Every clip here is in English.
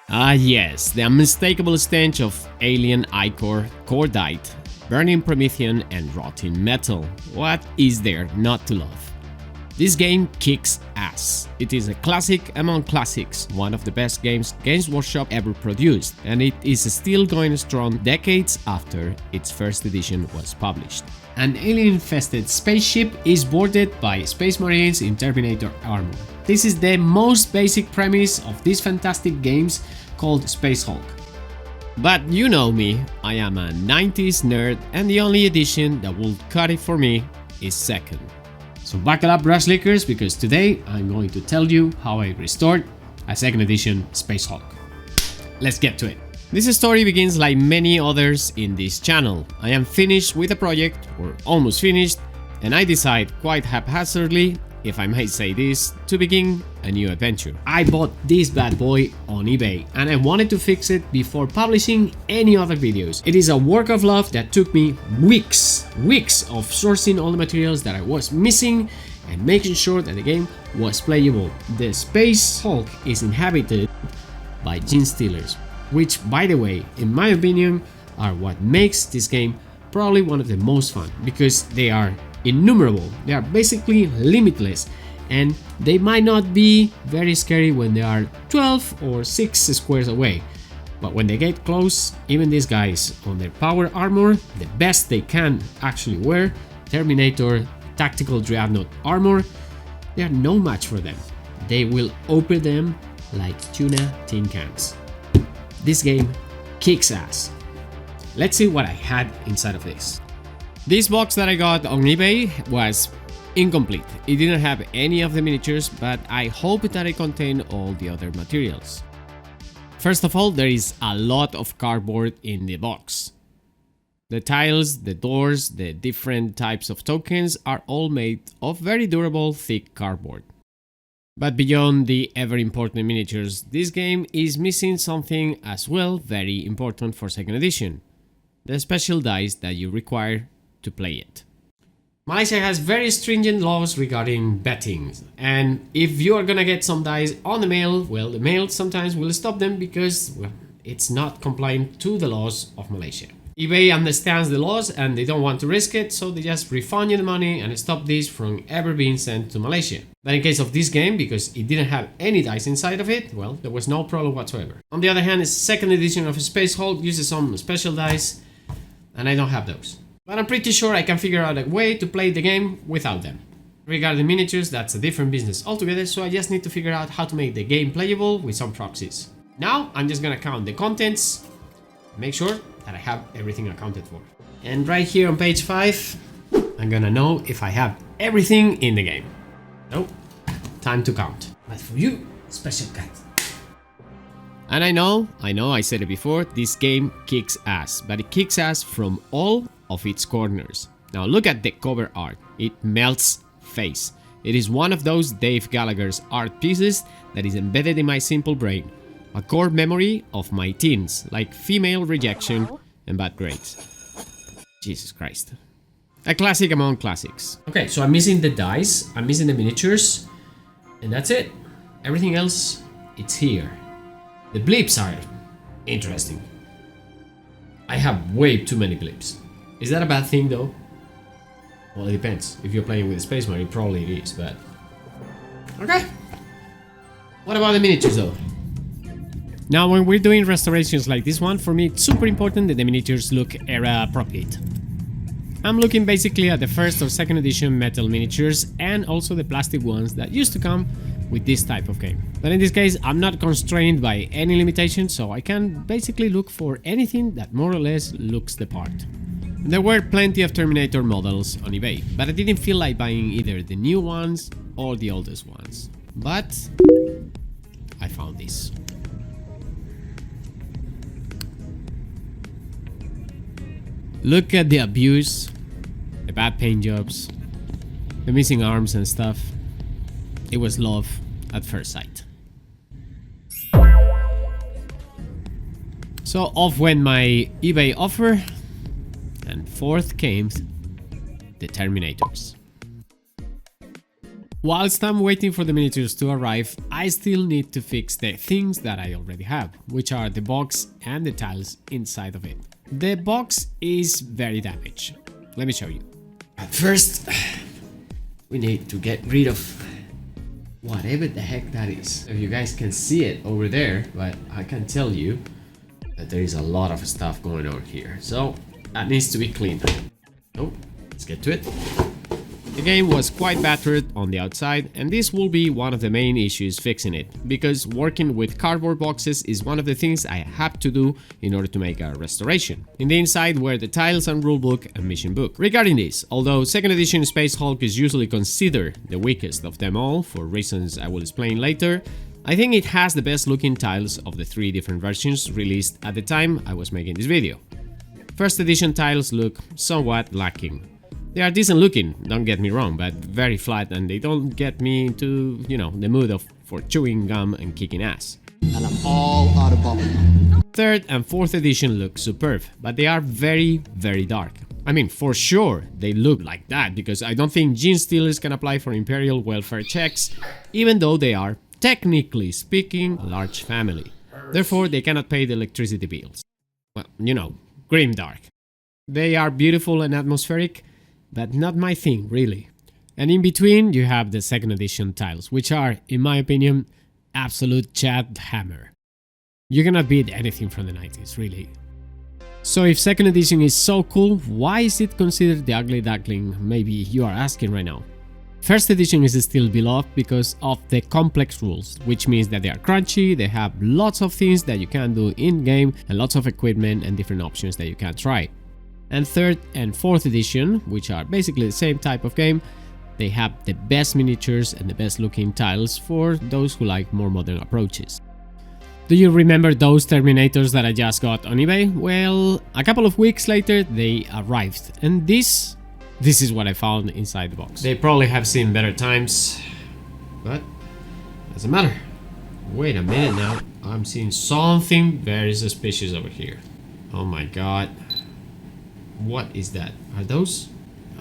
Ah yes, the unmistakable stench of alien ichor, cordite, burning Promethean and rotting metal. What is there not to love? This game kicks ass. It is a classic among classics, one of the best games Games Workshop ever produced, and it is still going strong decades after its first edition was published. An alien-infested spaceship is boarded by Space Marines in Terminator armor. This is the most basic premise of these fantastic games called Space Hulk. But you know me, I am a 90s nerd, and the only edition that will cut it for me is second. So buckle up, brush lickers, because today I'm going to tell you how I restored a second edition Space Hulk. Let's get to it. This story begins like many others in this channel. I am finished with a project, or almost finished, and I decide quite haphazardly, if I may say this, to begin a new adventure. I bought this bad boy on eBay and I wanted to fix it before publishing any other videos. It is a work of love that took me weeks of sourcing all the materials that I was missing and making sure that the game was playable. The Space Hulk is inhabited by genestealers, which, by the way, in my opinion, are what makes this game probably one of the most fun, because they are innumerable, they are basically limitless, and they might not be very scary when they are 12 or 6 squares away, but when they get close, even these guys on their power armor, the best they can actually wear, Terminator tactical dreadnought armor, they are no match for them. They will open them like tuna tin cans. This game kicks ass. Let's see what I had inside of this. This box that I got on eBay was incomplete. It didn't have any of the miniatures, but I hope that it contained all the other materials. First of all, there is a lot of cardboard in the box. The tiles, the doors, the different types of tokens are all made of very durable, thick cardboard. But beyond the ever important miniatures, this game is missing something as well very important for second edition: the special dice that you require to play it. Malaysia has very stringent laws regarding betting, and if you are gonna get some dice on the mail, well, the mail sometimes will stop them because, well, it's not compliant to the laws of Malaysia. eBay understands the laws and they don't want to risk it, so they just refund you the money and stop this from ever being sent to Malaysia. But in case of this game, because it didn't have any dice inside of it, well, there was no problem whatsoever. On the other hand, the second edition of Space Hulk uses some special dice, and I don't have those. But I'm pretty sure I can figure out a way to play the game without them. Regarding miniatures, that's a different business altogether, so I just need to figure out how to make the game playable with some proxies. Now, I'm just gonna count the contents, make sure that I have everything accounted for. And right here on page 5, I'm gonna know if I have everything in the game. Nope, time to count. But for you, special cut. And I know, I said it before, this game kicks ass, but it kicks ass from all of its corners. Now look at the cover art, it melts face. It is one of those Dave Gallagher's art pieces that is embedded in my simple brain. A core memory of my teens, like female rejection and bad grades. Jesus Christ. A classic among classics. Okay, so I'm missing the dice, I'm missing the miniatures, and that's it. Everything else, it's here. The blips are interesting. I have way too many blips. Is that a bad thing though? Well, it depends. If you're playing with a Space Marine, probably it is, but... Okay. What about the miniatures though? Now, when we're doing restorations like this one, for me it's super important that the miniatures look era appropriate. I'm looking basically at the first or second edition metal miniatures and also the plastic ones that used to come with this type of game. But in this case, I'm not constrained by any limitation, so I can basically look for anything that more or less looks the part. There were plenty of Terminator models on eBay, but I didn't feel like buying either the new ones or the oldest ones. But I found this. Look at the abuse, the bad paint jobs, the missing arms and stuff. It was love at first sight. So off went my eBay offer, and forth came the Terminators. Whilst I'm waiting for the miniatures to arrive, I still need to fix the things that I already have, which are the box and the tiles inside of it. The box is very damaged. Let me show you. At first, we need to get rid of whatever the heck that is. If you guys can see it over there, but I can tell you that there is a lot of stuff going on here. So that needs to be cleaned. So let's get to it. The game was quite battered on the outside, and this will be one of the main issues fixing it, because working with cardboard boxes is one of the things I have to do in order to make a restoration. In the inside were the tiles and rulebook and mission book. Regarding this, although 2nd edition Space Hulk is usually considered the weakest of them all, for reasons I will explain later, I think it has the best looking tiles of the 3 different versions released at the time I was making this video. 1st edition tiles look somewhat lacking. They are decent looking, don't get me wrong, but very flat, and they don't get me into, the mood for chewing gum and kicking ass. And I'm all out of bubble gum. 3rd and 4th edition look superb, but they are very, very dark. I mean, for sure they look like that, because I don't think genestealers can apply for Imperial welfare checks, even though they are, technically speaking, a large family. Therefore, they cannot pay the electricity bills. Well, grim dark. They are beautiful and atmospheric, but not my thing, really. And in between, you have the 2nd edition tiles, which are, in my opinion, absolute Chad hammer. You cannot beat anything from the 90s, really. So if 2nd edition is so cool, why is it considered the ugly duckling, maybe you are asking right now? 1st edition is still beloved because of the complex rules, which means that they are crunchy, they have lots of things that you can do in-game, and lots of equipment and different options that you can try. And 3rd and 4th edition, which are basically the same type of game, they have the best miniatures and the best looking tiles for those who like more modern approaches. Do you remember those Terminators that I just got on eBay? Well, a couple of weeks later they arrived, and this is what I found inside the box. They probably have seen better times, but doesn't matter. Wait a minute now, I'm seeing something very suspicious over here. Oh my god. What is that? Are those?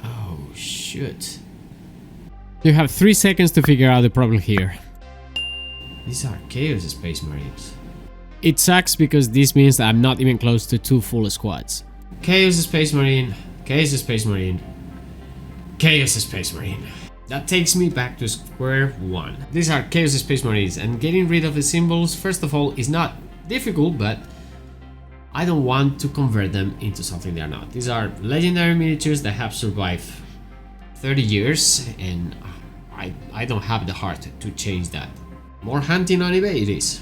Oh, shoot. You have 3 seconds to figure out the problem here. These are Chaos Space Marines. It sucks because this means that I'm not even close to 2 full squads. Chaos Space Marine, Chaos Space Marine, Chaos Space Marine. That takes me back to square one. These are Chaos Space Marines, and getting rid of the symbols, first of all, is not difficult, but I don't want to convert them into something they are not. These are legendary miniatures that have survived 30 years, and I don't have the heart to change that. More hunting on eBay it is.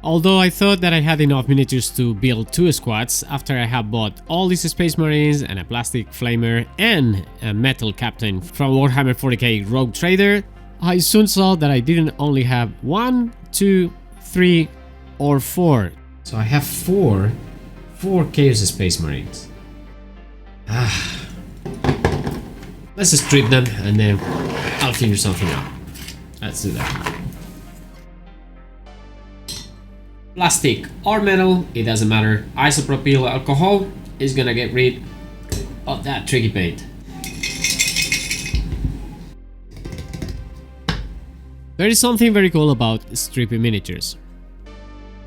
Although I thought that I had enough miniatures to build 2 squads after I have bought all these Space Marines and a plastic flamer and a metal captain from Warhammer 40k Rogue Trader, I soon saw that I didn't only have 1, 2, 3 or 4. So I have 4 Chaos Space Marines. Let's just strip them and then I'll figure something out. Let's do that. Plastic or metal, it doesn't matter. Isopropyl alcohol is gonna get rid of that tricky paint. There is something very cool about stripping miniatures.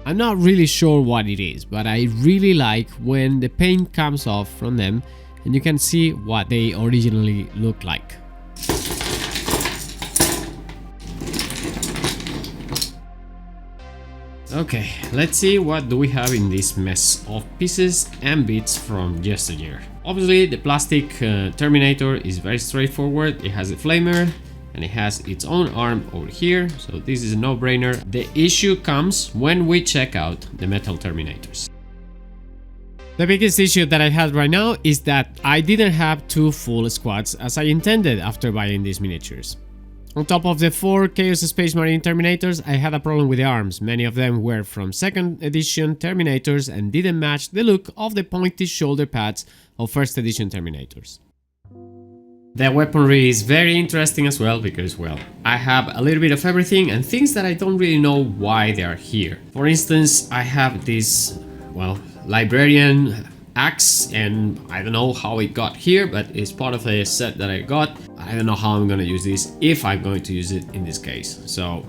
I'm not really sure what it is, but I really like when the paint comes off from them and you can see what they originally look like. Okay, let's see what do we have in this mess of pieces and bits from yesteryear. Obviously, the plastic Terminator is very straightforward. It has a flamer and it has its own arm over here, so this is a no-brainer. The issue comes when we check out the metal Terminators. The biggest issue that I had right now is that I didn't have 2 full squads as I intended after buying these miniatures. On top of the 4 Chaos Space Marine Terminators, I had a problem with the arms. Many of them were from 2nd edition Terminators and didn't match the look of the pointy shoulder pads of 1st edition Terminators. The weaponry is very interesting as well because, well, I have a little bit of everything and things that I don't really know why they are here. For instance, I have this, well, librarian axe, and I don't know how it got here, but it's part of a set that I got. I don't know how I'm gonna use this, if I'm going to use it in this case. So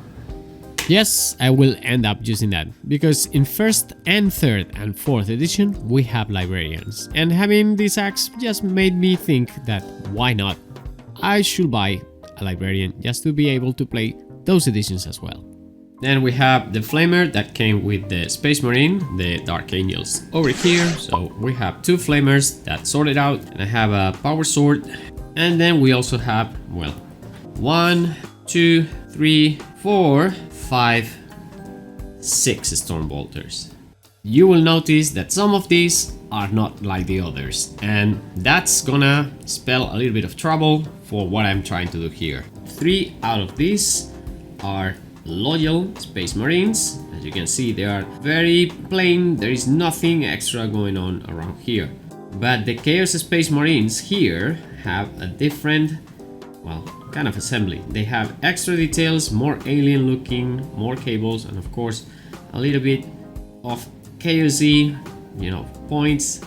yes, I will end up using that, because in 1st and 3rd and 4th edition we have librarians, and having this axe just made me think that why not? I should buy a librarian just to be able to play those editions as well. Then we have the flamer that came with the Space Marine, the Dark Angels over here. So we have 2 flamers that sorted out, and I have a power sword. And then we also have, well, 1, 2, 3, 4, 5, 6 storm bolters. You will notice that some of these are not like the others, and that's gonna spell a little bit of trouble for what I'm trying to do here. 3 out of these are loyal Space Marines. As you can see, they are very plain, there is nothing extra going on around here. But the Chaos Space Marines here have a different, well, kind of assembly. They have extra details, more alien looking, more cables, and of course a little bit of chaosy, you know, points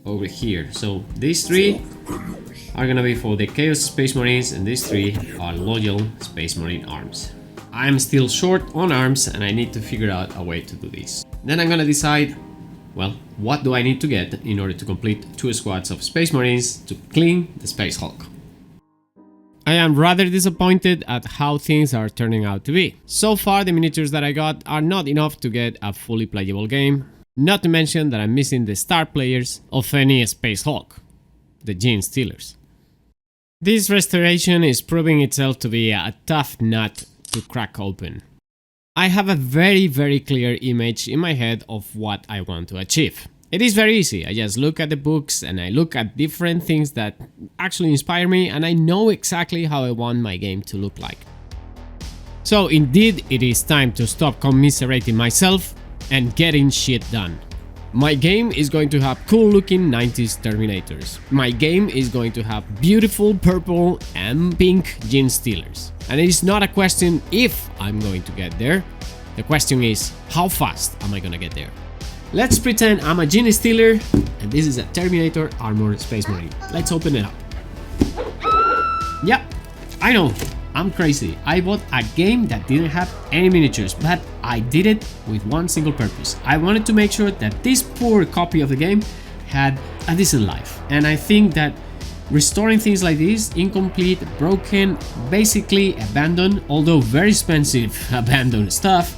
over here. So these 3 are gonna be for the Chaos Space Marines, and these 3 are loyal Space Marine arms. I'm still short on arms, and I need to figure out a way to do this. Then I'm gonna decide, well, what do I need to get in order to complete 2 squads of Space Marines to clean the Space Hulk. I am rather disappointed at how things are turning out to be. So far, the miniatures that I got are not enough to get a fully playable game, not to mention that I'm missing the star players of any Space Hulk, the genestealers. This restoration is proving itself to be a tough nut to crack open. I have a very clear image in my head of what I want to achieve. It is very easy. I just look at the books and I look at different things that actually inspire me, and I know exactly how I want my game to look like. So indeed, it is time to stop commiserating myself and getting shit done. My game is going to have cool looking 90s Terminators. My game is going to have beautiful purple and pink genestealers. And it is not a question if I'm going to get there. The question is, how fast am I gonna get there? Let's pretend I'm a genestealer and this is a Terminator Armored Space Marine. Let's open it up. Yep, I know, I'm crazy. I bought a game that didn't have any miniatures, but I did it with one single purpose. I wanted to make sure that this poor copy of the game had a decent life. And I think that restoring things like this, incomplete, broken, basically abandoned, although very expensive abandoned stuff,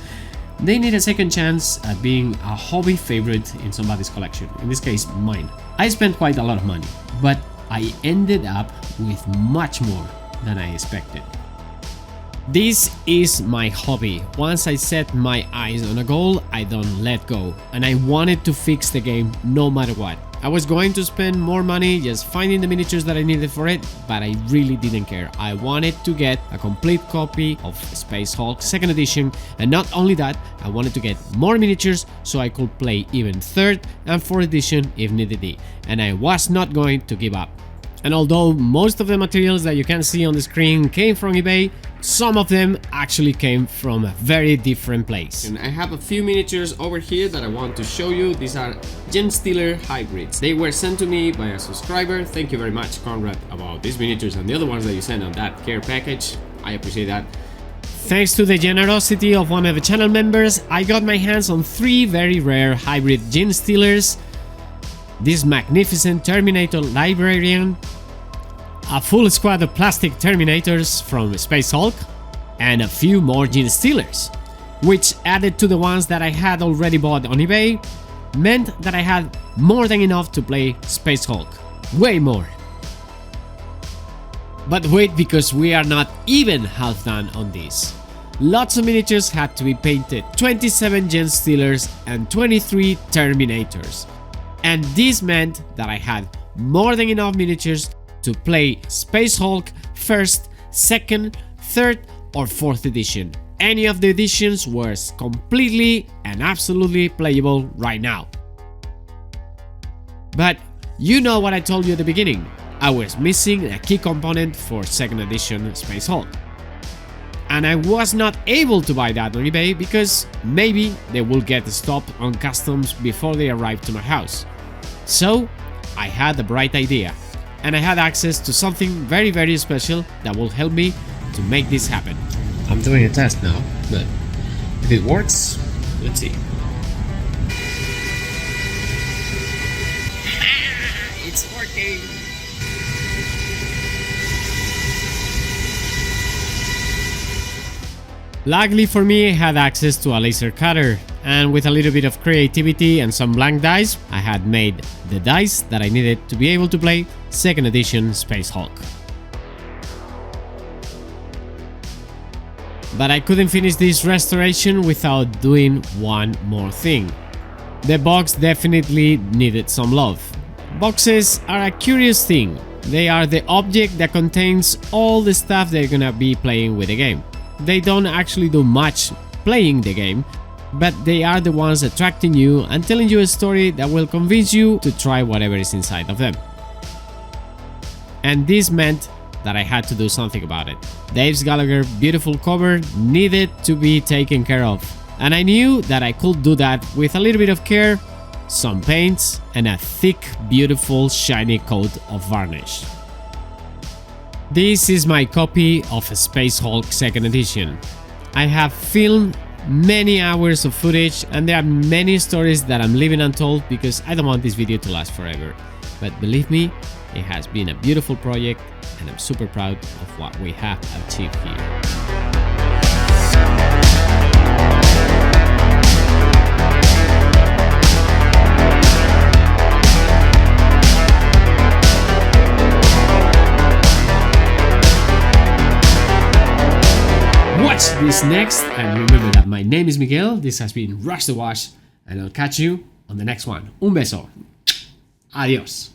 they need a second chance at being a hobby favorite in somebody's collection, in this case mine. I spent quite a lot of money, but I ended up with much more than I expected. This is my hobby. Once I set my eyes on a goal, I don't let go, and I wanted to fix the game no matter what. I was going to spend more money just finding the miniatures that I needed for it, but I really didn't care. I wanted to get a complete copy of Space Hulk 2nd edition, and not only that, I wanted to get more miniatures so I could play even 3rd and 4th edition if needed be, and I was not going to give up. And although most of the materials that you can see on the screen came from eBay, some of them actually came from a very different place. And I have a few miniatures over here that I want to show you. These are genestealer hybrids. They were sent to me by a subscriber. Thank you very much, Conrad, about these miniatures and the other ones that you sent on that care package. I appreciate that. Thanks to the generosity of one of the channel members, I got my hands on 3 very rare hybrid genestealers. This magnificent Terminator librarian, a full squad of plastic Terminators from Space Hulk, and a few more genestealers, which added to the ones that I had already bought on eBay, meant that I had more than enough to play Space Hulk. Way more. But wait, because we are not even half done on this. Lots of miniatures had to be painted, 27 genestealers and 23 Terminators. And this meant that I had more than enough miniatures to play Space Hulk 1st, 2nd, 3rd or 4th edition. Any of the editions was completely and absolutely playable right now. But you know what I told you at the beginning, I was missing a key component for 2nd edition Space Hulk. And I was not able to buy that on eBay because maybe they will get stopped on customs before they arrive to my house. So I had a bright idea. and I had access to something very special that will help me to make this happen. I'm doing a test now, but if it works, let's see. It's working! Luckily for me, I had access to a laser cutter, and with a little bit of creativity and some blank dice, I had made the dice that I needed to be able to play 2nd edition Space Hulk. But I couldn't finish this restoration without doing one more thing. The box definitely needed some love. Boxes are a curious thing. They are the object that contains all the stuff they're gonna be playing with the game. They don't actually do much playing the game, but they are the ones attracting you and telling you a story that will convince you to try whatever is inside of them. And this meant that I had to do something about it. Dave's Gallagher beautiful cover needed to be taken care of, and I knew that I could do that with a little bit of care, some paints, and a thick, beautiful, shiny coat of varnish. This is my copy of Space Hulk 2nd edition. I have filmed many hours of footage, and there are many stories that I'm leaving untold because I don't want this video to last forever. But believe me, it has been a beautiful project, and I'm super proud of what we have achieved here. Watch this next, and remember that my name is Miguel, this has been Rush the Wash, and I'll catch you on the next one. Un beso. Adiós.